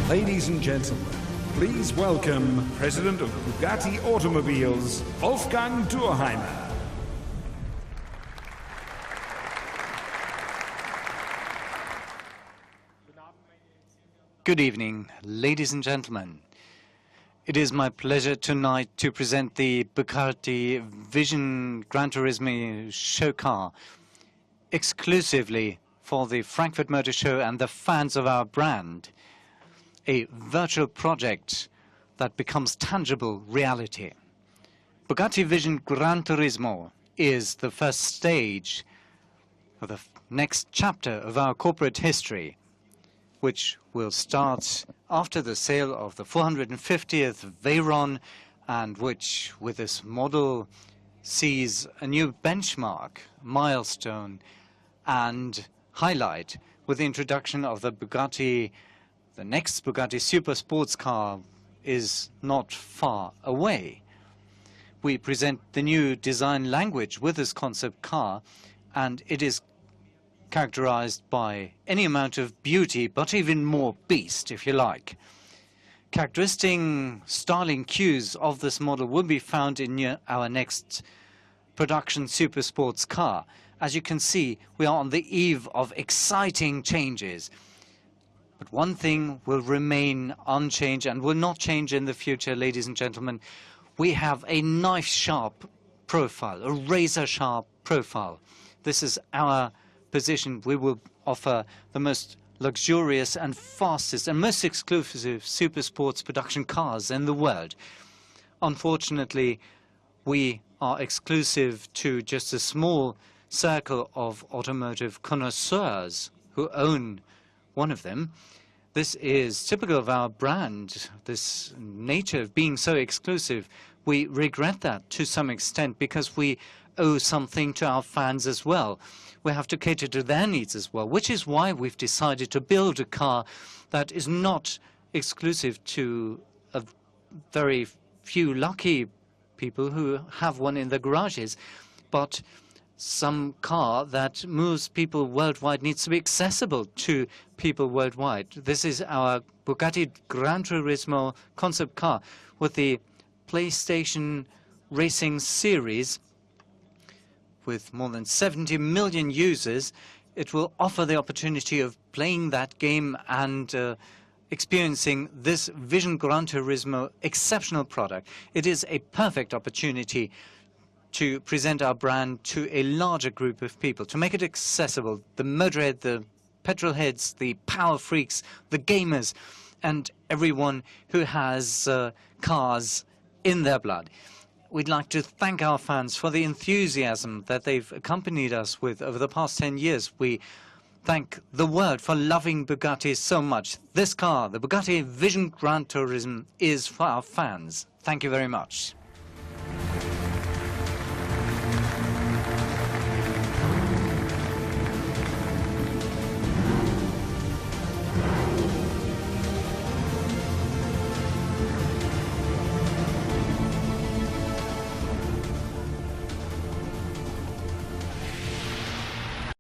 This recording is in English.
Ladies and gentlemen, please welcome President of Bugatti Automobiles, Wolfgang Thurheimer. Good evening, ladies and gentlemen. It is my pleasure tonight to present the Bugatti Vision Gran Turismo show car exclusively for the Frankfurt Motor Show and the fans of our brand. A virtual project that becomes tangible reality. Bugatti Vision Gran Turismo is the first stage of the next chapter of our corporate history, which will start after the sale of the 450th Veyron, and which, with this model, sees a new benchmark, milestone, and highlight with the introduction of the Bugatti. The next Bugatti super sports car is not far away. We present the new design language with this concept car, and it is characterized by any amount of beauty, but even more beast, if you like. Characteristic styling cues of this model will be found in our next production super sports car. As you can see, we are on the eve of exciting changes. But one thing will remain unchanged and will not change in the future, ladies and gentlemen. We have a knife-sharp profile, a razor-sharp profile. This is our position. We will offer the most luxurious and fastest and most exclusive super sports production cars in the world. Unfortunately, we are exclusive to just a small circle of automotive connoisseurs who own one of them. This is typical of our brand, this nature of being so exclusive. We regret that to some extent because we owe something to our fans as well. We have to cater to their needs as well, which is why we've decided to build a car that is not exclusive to a very few lucky people who have one in their garages, but some car that moves people worldwide, needs to be accessible to people worldwide. This is our Bugatti Gran Turismo concept car with the PlayStation Racing Series. With more than 70 million users, it will offer the opportunity of playing that game and experiencing this Vision Gran Turismo exceptional product. It is a perfect opportunity to present our brand to a larger group of people, to make it accessible. The motorhead, the petrol heads, the power freaks, the gamers, and everyone who has cars in their blood. We'd like to thank our fans for the enthusiasm that they've accompanied us with over the past 10 years. We thank the world for loving Bugatti so much. This car, the Bugatti Vision Gran Turismo, is for our fans. Thank you very much.